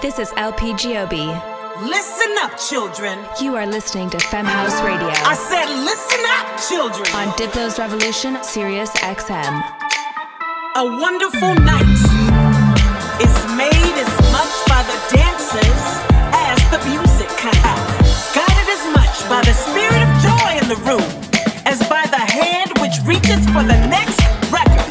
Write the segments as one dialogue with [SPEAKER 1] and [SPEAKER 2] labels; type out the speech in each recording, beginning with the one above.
[SPEAKER 1] This is LP Giobbi.
[SPEAKER 2] Listen up, children.
[SPEAKER 1] You are listening to Femme House Radio.
[SPEAKER 2] I said listen up, children.
[SPEAKER 1] On Diplo's Revolution, Sirius XM.
[SPEAKER 2] A wonderful night is made as much by the dancers as the music. Guided as much by the spirit of joy in the room as by the hand which reaches for the next record.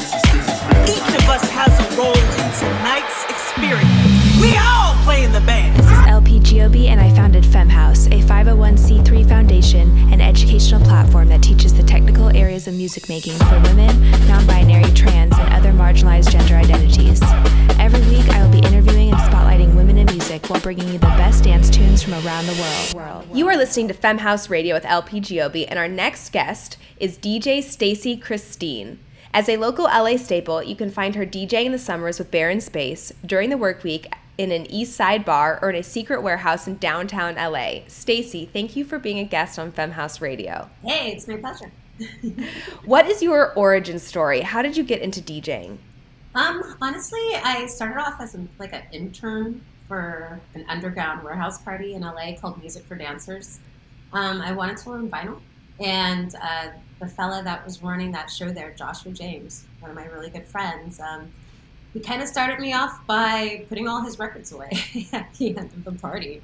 [SPEAKER 2] Each of us has a role in tonight's experience. We all play in the band.
[SPEAKER 1] This is LP Giobbi, and I founded Femme House, a 501c3 foundation and educational platform that teaches the technical areas of music making for women, non-binary, trans, and other marginalized gender identities. Every week, I will be interviewing and spotlighting women in music while bringing you the best dance tunes from around the world.
[SPEAKER 3] You are listening to Femme House Radio with LP Giobbi, and our next guest is DJ Stacy Christine. As a local LA staple, you can find her DJing in the summers with Bear in Space, during the work week in an East Side bar, or in a secret warehouse in downtown LA. Stacy, thank you for being a guest on Femme House Radio.
[SPEAKER 4] Hey, it's my pleasure.
[SPEAKER 3] What is your origin story? How did you get into DJing?
[SPEAKER 4] Honestly, I started off as an intern for an underground warehouse party in LA called Music for Dancers. I wanted to learn vinyl, and the fella that was running that show there, Joshua James, one of my really good friends, he kind of started me off by putting all his records away at the end of the party.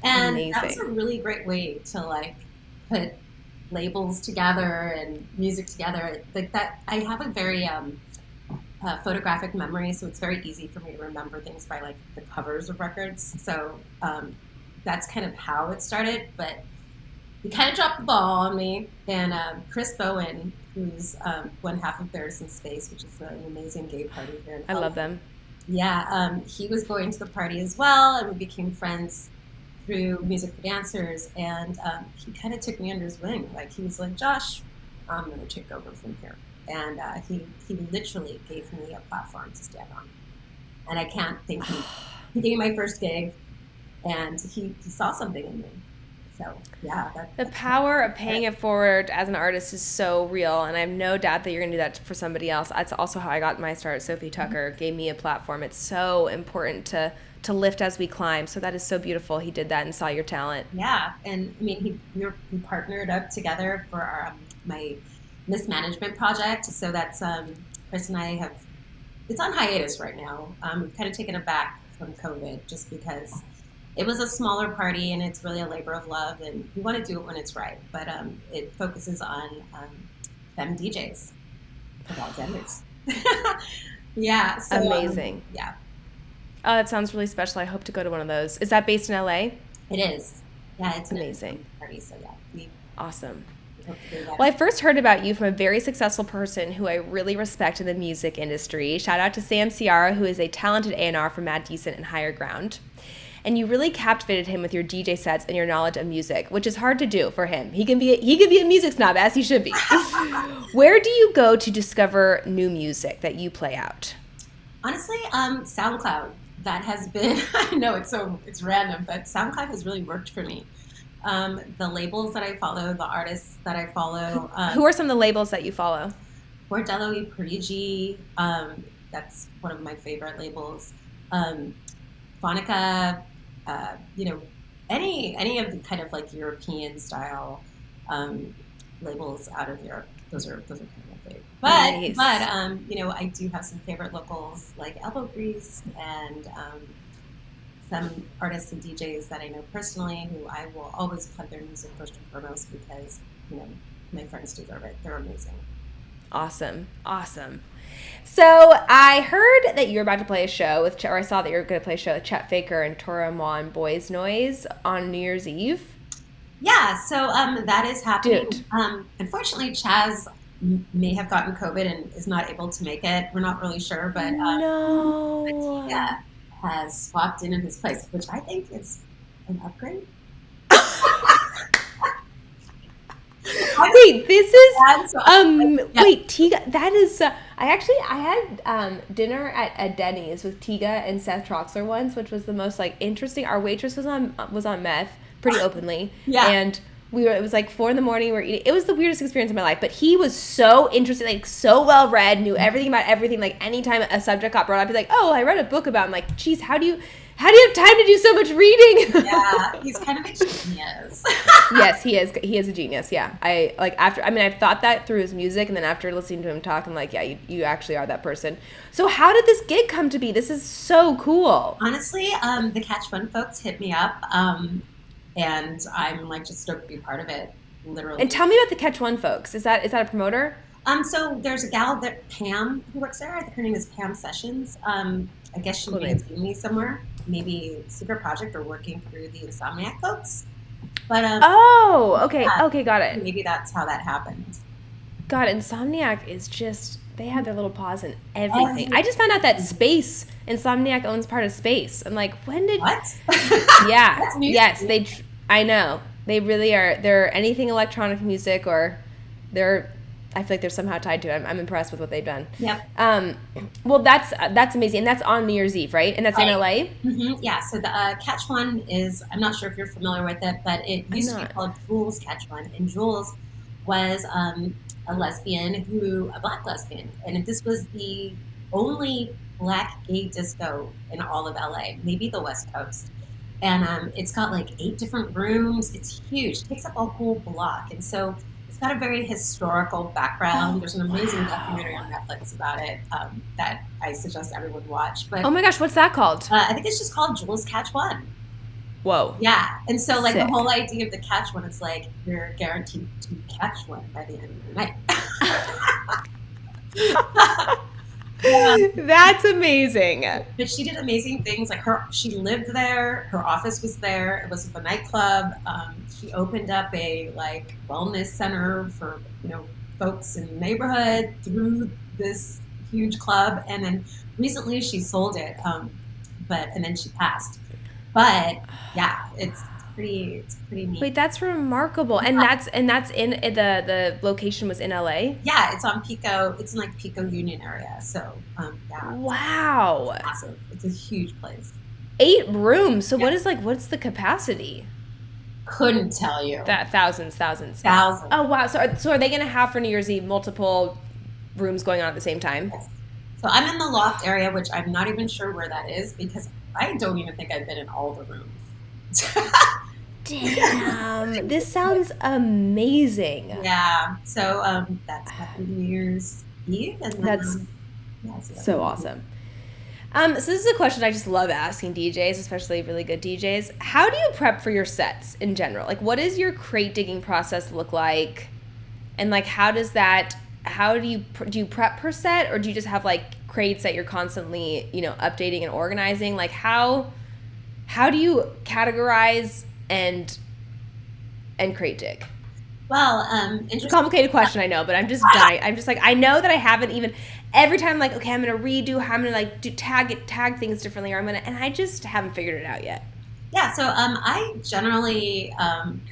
[SPEAKER 4] And
[SPEAKER 3] Amazing.
[SPEAKER 4] That was a really great way to put labels together and music together. Like that, I have a very photographic memory, so it's very easy for me to remember things by the covers of records. So that's kind of how it started, but he kind of dropped the ball on me, and Chris Bowen, who's one half of Bears in Space, which is an amazing gay party here in LA.
[SPEAKER 3] I love them.
[SPEAKER 4] Yeah, he was going to the party as well, and we became friends through Music for Dancers, and he kind of took me under his wing. He was like, Josh, I'm going to take over from here. And he literally gave me a platform to stand on. And I can't thank him. He gave me my first gig, and he saw something in me. So, yeah.
[SPEAKER 3] The power of paying it forward as an artist is so real, and I have no doubt that you're going to do that for somebody else. That's also how I got my start. Sophie Tucker gave me a platform. It's so important to lift as we climb. So that is so beautiful. He did that and saw your talent.
[SPEAKER 4] Yeah, and I mean, we partnered up together for our my mismanagement project. So that's Chris and I have. It's on hiatus right now. We've kind of taken it back from COVID just because it was a smaller party, and it's really a labor of love, and we want to do it when it's right. But it focuses on femme DJs of all genders. Yeah. So,
[SPEAKER 3] amazing.
[SPEAKER 4] Yeah.
[SPEAKER 3] Oh, that sounds really special. I hope to go to one of those. Is that based in LA?
[SPEAKER 4] It is. Yeah, it's
[SPEAKER 3] amazing.
[SPEAKER 4] Party, so yeah.
[SPEAKER 3] Awesome.
[SPEAKER 4] Well,
[SPEAKER 3] I first heard about you from a very successful person who I really respect in the music industry. Shout out to Sam Ciara, who is a talented A&R for Mad Decent and Higher Ground. And you really captivated him with your DJ sets and your knowledge of music, which is hard to do for him. He can be a music snob, as he should be. Where do you go to discover new music that you play out?
[SPEAKER 4] Honestly, SoundCloud. That has been, I know it's random, but SoundCloud has really worked for me. The labels that I follow, the artists that I follow.
[SPEAKER 3] Who are some of the labels that you follow?
[SPEAKER 4] Bordello e Parigi, that's one of my favorite labels. Phonica, any of the kind of European style labels out of Europe. Those are kind of my favorite.
[SPEAKER 3] Nice.
[SPEAKER 4] But I do have some favorite locals like Elbow Grease and some artists and DJs that I know personally who I will always plug their music first and foremost because my friends deserve it. They're amazing.
[SPEAKER 3] Awesome. So I heard that you're about to play a show with, or I saw that you're going to play a show with Chet Faker and Tora Ma and Boys Noise on New Year's Eve.
[SPEAKER 4] Yeah, so that is happening.
[SPEAKER 3] Dude.
[SPEAKER 4] Unfortunately, Chaz may have gotten COVID and is not able to make it. We're not really sure, but
[SPEAKER 3] No.
[SPEAKER 4] Tiga has swapped in his place, which I think is an upgrade.
[SPEAKER 3] Wait, this is
[SPEAKER 4] Yeah.
[SPEAKER 3] wait, Tiga, that is I had dinner at Denny's with Tiga and Seth Troxler once, which was the most interesting. Our waitress was on meth pretty openly.
[SPEAKER 4] Yeah.
[SPEAKER 3] And it was 4 a.m. we were eating. It was the weirdest experience of my life, but he was so interested, so well read, knew everything about everything. Anytime a subject got brought up, he's like, oh, I read a book about. I'm like, geez, how do you how do you have time to do so much reading?
[SPEAKER 4] Yeah, he's kind of a genius.
[SPEAKER 3] Yes, he is. He is a genius. Yeah, I've thought that through his music, and then after listening to him talk, I'm like, yeah, you actually are that person. So how did this gig come to be? This is so cool.
[SPEAKER 4] Honestly, the Catch One folks hit me up, and I'm like just stoked to be part of it. Literally.
[SPEAKER 3] And tell me about the Catch One folks. Is that a promoter?
[SPEAKER 4] So there's a gal that Pam who works there. Her name is Pam Sessions. I guess she may have seen me somewhere, maybe secret project or working through the Insomniac folks. But
[SPEAKER 3] okay,
[SPEAKER 4] yeah,
[SPEAKER 3] okay, got it.
[SPEAKER 4] Maybe that's how that happened.
[SPEAKER 3] God, Insomniac is just, they have their little paws in everything. I just found out that Space, Insomniac owns part of Space. I'm like, when did...
[SPEAKER 4] What?
[SPEAKER 3] Yeah.
[SPEAKER 4] That's new.
[SPEAKER 3] Yes, I know. They really are. They're anything electronic music, or I feel like they're somehow tied to it. I'm impressed with what they've done.
[SPEAKER 4] Yep.
[SPEAKER 3] Well, that's amazing. And that's on New Year's Eve, right? And that's in LA?
[SPEAKER 4] Mm-hmm. Yeah, so the Catch One is, I'm not sure if you're familiar with it, but it used to be called Jules Catch One. And Jules was a black lesbian. And this was the only black gay disco in all of LA, maybe the West Coast. And it's got like 8 different rooms. It's huge. It takes up a whole block. And so it's got a very historical background. There's an amazing documentary on Netflix about it that I suggest everyone watch. But
[SPEAKER 3] oh my gosh, what's that called?
[SPEAKER 4] I think it's just called Jules Catch One.
[SPEAKER 3] Whoa.
[SPEAKER 4] Yeah. And so like
[SPEAKER 3] Sick.
[SPEAKER 4] The whole idea of the Catch One is like you're guaranteed to catch one by the end of the night.
[SPEAKER 3] That's amazing.
[SPEAKER 4] But she did amazing things. Like she lived there. Her office was there. It was at the nightclub. She opened up a like wellness center for folks in the neighborhood through this huge club. And then recently she sold it. And then she passed. But yeah, it's pretty neat.
[SPEAKER 3] Wait, that's remarkable. And that's in the location was in LA?
[SPEAKER 4] Yeah, it's on Pico. It's in like Pico Union area. So yeah.
[SPEAKER 3] Wow.
[SPEAKER 4] It's massive. It's a huge place.
[SPEAKER 3] 8 rooms. So
[SPEAKER 4] Yeah.
[SPEAKER 3] what's the capacity?
[SPEAKER 4] Couldn't tell you.
[SPEAKER 3] That thousands. Oh wow. So are they gonna have for New Year's Eve multiple rooms going on at the same time?
[SPEAKER 4] Yes. So I'm in the loft area, which I'm not even sure where that is because I don't even think I've been in all the rooms.
[SPEAKER 3] Damn, this sounds amazing.
[SPEAKER 4] Yeah. So that's New Year's Eve, and then,
[SPEAKER 3] that's so awesome. So this is a question I just love asking DJs, especially really good DJs. How do you prep for your sets in general? Like, what does your crate digging process look like? And like, do you prep per set, or do you just have like crates that you're constantly, updating and organizing? Like how do you categorize and crate dig?
[SPEAKER 4] Well,
[SPEAKER 3] It's a complicated question, I know, but I'm just dying. I'm just like, I know that I haven't even, every time I'm like, okay, I'm going to redo how I'm going to like tag things differently, or and I just haven't figured it out yet.
[SPEAKER 4] Yeah. So I generally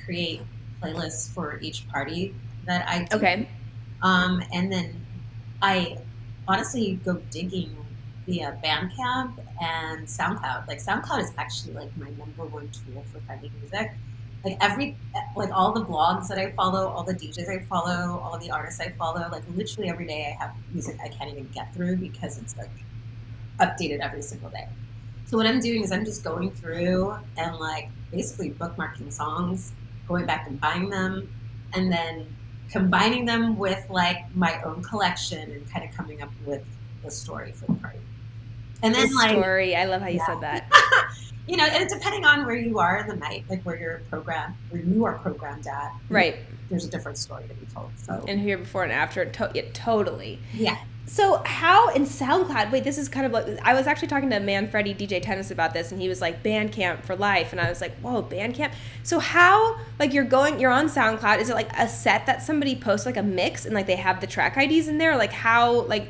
[SPEAKER 4] create playlists for each party that I do.
[SPEAKER 3] Okay.
[SPEAKER 4] And then I honestly go digging via Bandcamp and SoundCloud. Like SoundCloud is actually like my number one tool for finding music. Like all the blogs that I follow, all the DJs I follow, all the artists I follow, like literally every day I have music I can't even get through because it's like updated every single day. So what I'm doing is I'm just going through and like basically bookmarking songs, going back and buying them, and then combining them with like my own collection and kind of coming up with the story for the party. And then
[SPEAKER 3] story, I love how you said that.
[SPEAKER 4] And depending on where you are in the night, like where you are programmed at,
[SPEAKER 3] right?
[SPEAKER 4] There's a different story to be told. So
[SPEAKER 3] and here before and after, totally.
[SPEAKER 4] Yeah.
[SPEAKER 3] So how in SoundCloud? Wait, this is kind of like, I was actually talking to Manfredi DJ Tennis about this, and he was like Bandcamp for life, and I was like, whoa, Bandcamp. So how, like, you're on SoundCloud? Is it like a set that somebody posts, like a mix, and like they have the track IDs in there? Like how, like,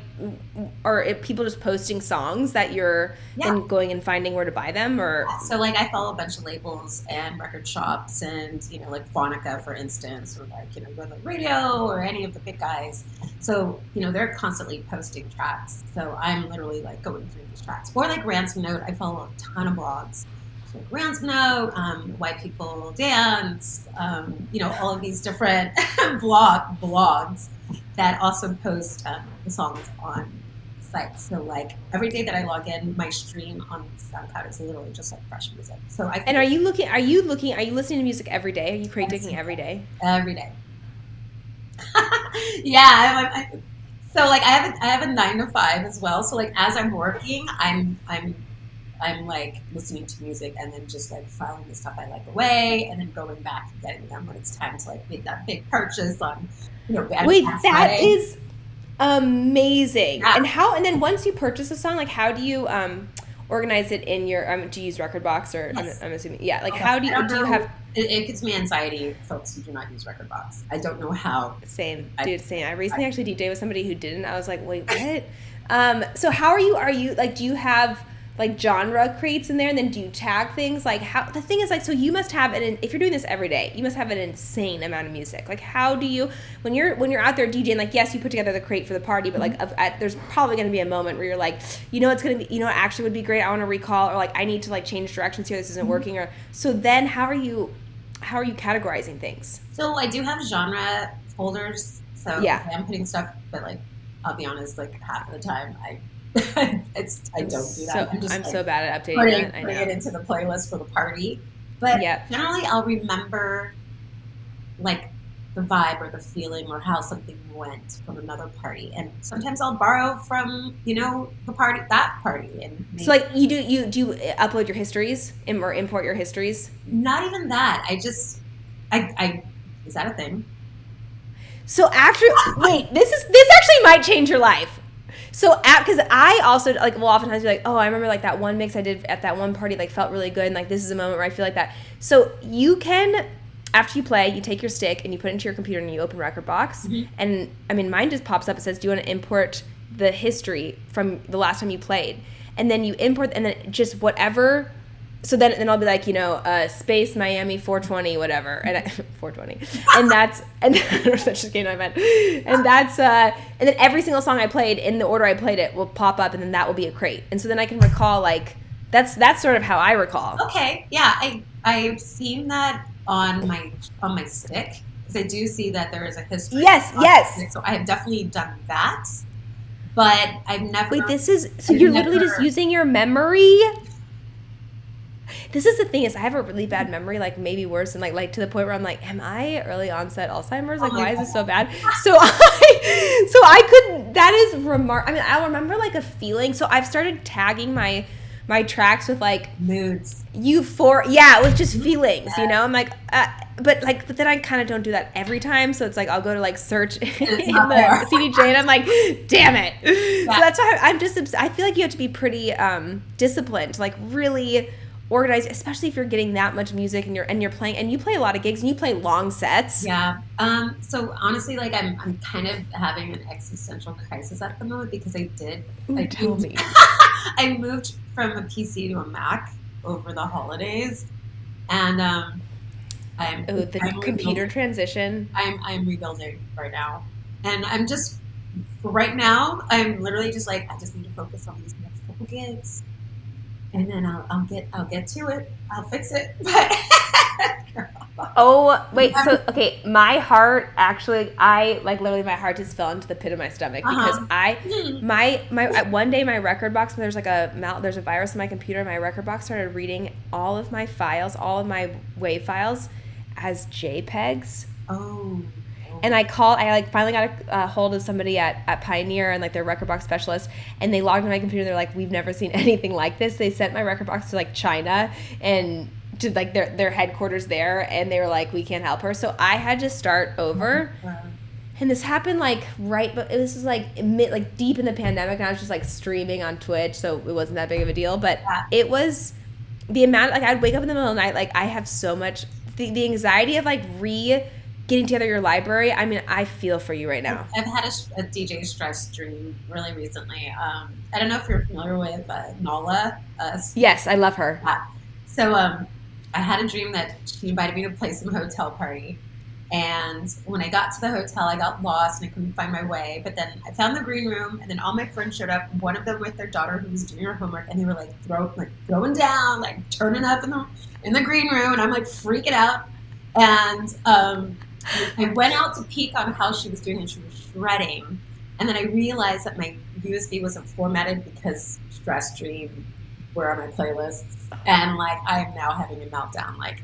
[SPEAKER 3] or are people just posting songs that you're then going and finding where to buy them, or?
[SPEAKER 4] So like I follow a bunch of labels and record shops, and like Phonica, for instance, or like Weather Radio or any of the big guys. So they're constantly posting tracks. So I'm literally like going through these tracks. Or like Ransom Note, I follow a ton of blogs. So like Ransom Note, Why People Dance, all of these different blogs that also post the songs on site. So like every day that I log in, my stream on SoundCloud is literally just like fresh music. So I
[SPEAKER 3] And are you listening to music every day? Are you crate digging every day?
[SPEAKER 4] Every day. Yeah. So like I have a 9 to 5 as well. So like as I'm working, I'm like listening to music and then just like filing the stuff I like away and then going back and getting them when it's time to like make that big purchase on,
[SPEAKER 3] Wait, that is amazing.
[SPEAKER 4] Yeah.
[SPEAKER 3] And then once you purchase a song, like how do you organize it in your do you use Rekordbox or
[SPEAKER 4] Yes.
[SPEAKER 3] I'm assuming like how do you have
[SPEAKER 4] it gives me anxiety, folks who do not use Rekordbox. I don't know how.
[SPEAKER 3] Same. I recently actually DJed with somebody who didn't. I was like, wait, what? So how are you like, do you have like genre crates in there, and then do you tag things? Like how, the thing is like, so you must have if you're doing this every day, you must have an insane amount of music. Like how do you, when you're out there DJing, like yes, you put together the crate for the party, but like there's probably going to be a moment where you're like, it's going to be, what actually would be great, I want to recall, or like I need to like change directions here, this isn't working, or so then how are you categorizing things?
[SPEAKER 4] So I do have genre folders. So
[SPEAKER 3] yeah,
[SPEAKER 4] I'm putting stuff, but like I'll be honest, like half of the time I don't do that.
[SPEAKER 3] I'm so bad at updating that. I know.
[SPEAKER 4] Putting it into the playlist for the party. But generally I'll remember like the vibe or the feeling or how something went from another party. And sometimes I'll borrow from, that party. And
[SPEAKER 3] so like do you upload your histories or import your histories?
[SPEAKER 4] Not even that. Is that a thing?
[SPEAKER 3] So actually, wait, this actually might change your life. So because I also like will oftentimes be like, oh, I remember like that one mix I did at that one party like felt really good, and like this is a moment where I feel like that. So you can, after you play, you take your stick and you put it into your computer and you open Rekordbox, and I mean mine just pops up. It says, do you want to import the history from the last time you played? And then you import, and then just whatever. So then I'll be like, Space Miami 420 whatever, and 420, and that's just came to my mind, and that's and then every single song I played in the order I played it will pop up, and then that will be a crate, and so then I can recall like that's sort of how I recall.
[SPEAKER 4] Okay, yeah, I've seen that on my stick because I do see that there is a history.
[SPEAKER 3] Yes.
[SPEAKER 4] So I have definitely done that, but I've never.
[SPEAKER 3] Wait, you're literally just using your memory. This is the thing is I have a really bad memory, like maybe worse, and like to the point where I'm like, am I early onset Alzheimer's? Like, why is this so bad? So I couldn't. That is remarkable. I mean, I'll remember like a feeling. So I've started tagging my tracks with like
[SPEAKER 4] moods,
[SPEAKER 3] with just feelings. I'm like, but then I kind of don't do that every time. So it's like I'll go to like search in the CDJ, and I'm like, damn it. Yeah. So that's why I'm just. I feel like you have to be pretty disciplined, like really organized, especially if you're getting that much music and you're playing, and you play a lot of gigs and you play long sets.
[SPEAKER 4] Yeah. So honestly, like I'm kind of having an existential crisis at the moment because I moved from a PC to a Mac over the holidays, and
[SPEAKER 3] computer transition.
[SPEAKER 4] I'm rebuilding right now, and I'm just right now I'm literally just like I just need to focus on these next couple gigs. And then I'll get to it. I'll fix it.
[SPEAKER 3] Oh wait, so okay, my heart actually, I like literally my heart just fell into the pit of my stomach because my one day my Rekordbox, there's a virus in my computer. My Rekordbox started reading all of my files, all of my WAV files, as JPEGs.
[SPEAKER 4] Oh.
[SPEAKER 3] And I finally got a hold of somebody at Pioneer and like their Rekordbox specialist, and they logged into my computer. They're like, we've never seen anything like this. They sent my Rekordbox to like China and to like their headquarters there, and they were like, we can't help her. So I had to start over. Wow. And this happened but this was like deep in the pandemic, and I was just like streaming on Twitch, so it wasn't that big of a deal. But it was the amount, like I'd wake up in the middle of the night, like I have so much the anxiety of like getting together your library. I mean, I feel for you right now.
[SPEAKER 4] I've had a DJ stress dream really recently. I don't know if you're familiar with Nala.
[SPEAKER 3] Yes, I love her.
[SPEAKER 4] So I had a dream that she invited me to play some hotel party. And when I got to the hotel, I got lost and I couldn't find my way. But then I found the green room, and then all my friends showed up, one of them with their daughter who was doing her homework, and they were like throwing down, like turning up in the green room, and I'm like freaking out. And I went out to peek on how she was doing, and she was shredding. And then I realized that my USB wasn't formatted because Stress Dream were on my playlists, and like I am now having a meltdown. Like,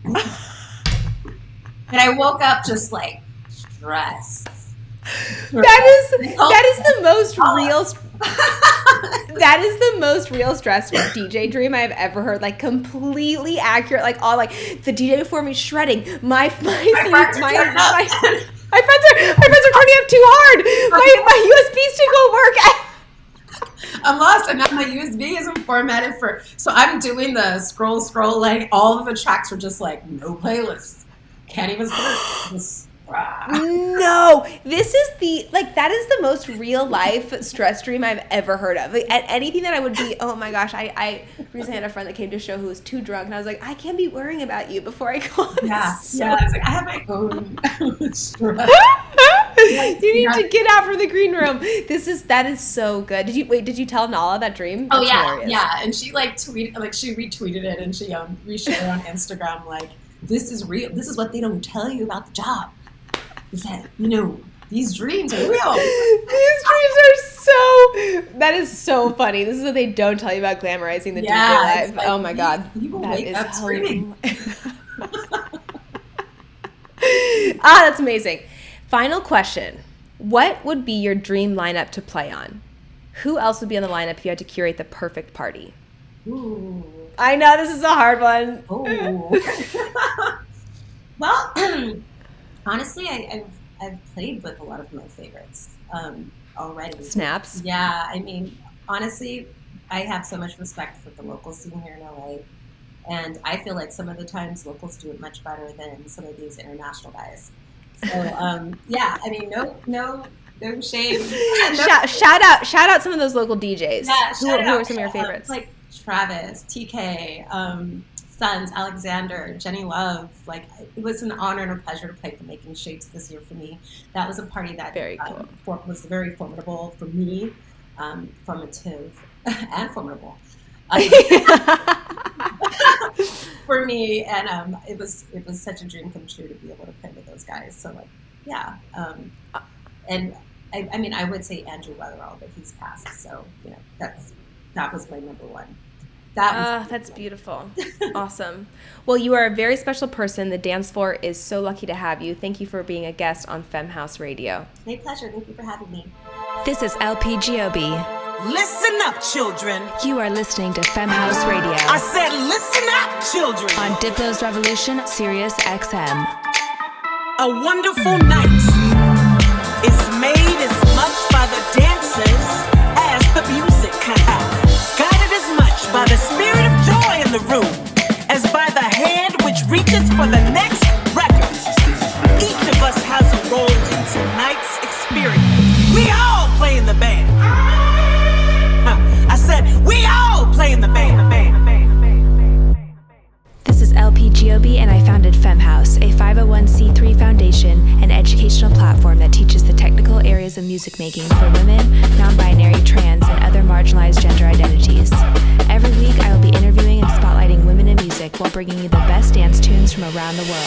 [SPEAKER 4] and I woke up just like stressed.
[SPEAKER 3] That is the most real. That is the most real stress DJ dream I've ever heard. Like completely accurate. Like all like the DJ before me shredding. My friends are turning up too hard. My USB stick won't work.
[SPEAKER 4] I'm lost, and now my USB isn't formatted for. So I'm doing the scroll. Like all of the tracks were just like no playlist. Can't even start.
[SPEAKER 3] No, this is that is the most real life stress dream I've ever heard of. Like, anything that I would be, oh my gosh, I recently had a friend that came to a show who was too drunk, and I was like, I can't be worrying about you before I go on.
[SPEAKER 4] Yeah. It's like I have my own stress.
[SPEAKER 3] You need to get out from the green room. That is so good. Did you tell Nala that dream?
[SPEAKER 4] That's hilarious. Yeah, and she she retweeted it, and she reshared it on Instagram like, this is real. This is what they don't tell you about the job. Is that, these dreams are real.
[SPEAKER 3] These dreams are that is so funny. This is what they don't tell you about glamorizing the DJ life. Like, oh my God.
[SPEAKER 4] People wake up screaming.
[SPEAKER 3] That's amazing. Final question. What would be your dream lineup to play on? Who else would be on the lineup if you had to curate the perfect party?
[SPEAKER 4] Ooh.
[SPEAKER 3] I know, this is a hard one.
[SPEAKER 4] Ooh. Well, honestly, I've played with a lot of my favorites already.
[SPEAKER 3] Snaps?
[SPEAKER 4] Yeah, I mean, honestly, I have so much respect for the local scene here in LA. And I feel like some of the times locals do it much better than some of these international guys. So, yeah, I mean, no shame.
[SPEAKER 3] Shout out some of those local DJs.
[SPEAKER 4] Yeah,
[SPEAKER 3] who are some of your favorites?
[SPEAKER 4] Like Travis, TK, Sons, Alexander, Jenny Love. Like, it was an honor and a pleasure to play for Making Shapes this year for me. That was a party that
[SPEAKER 3] very cool.
[SPEAKER 4] Was very formidable for me, formative and formidable. For me, and it was such a dream come true to be able to play with those guys. So like, yeah, and I mean, I would say Andrew Weatherall, but he's passed. So that was my number one.
[SPEAKER 3] That's beautiful. Awesome. Well, you are a very special person. The dance floor is so lucky to have you. Thank you for being a guest on Femme House Radio.
[SPEAKER 4] My pleasure. Thank you for having me.
[SPEAKER 1] This is LP Giobbi.
[SPEAKER 2] Listen up, children.
[SPEAKER 1] You are listening to Femme House Radio.
[SPEAKER 2] I said listen up, children.
[SPEAKER 1] On Diplo's Revolution, Sirius XM.
[SPEAKER 2] A wonderful night is made as much by the dancers as the music. Guided as much by the spirit of joy in the room as by the hand which reaches for the next record. Each of us has a role in tonight's experience. We all play in the band. I said, we all play in the band.
[SPEAKER 1] This is LP Giobbi, and I founded Femme House, a 501c3 foundation and educational platform that teaches the technical areas of music making for women, non-binary, trans, and other marginalized gender identities. Every week, I will be interviewing and spotlighting women in music while bringing you the best dance tunes from around the world.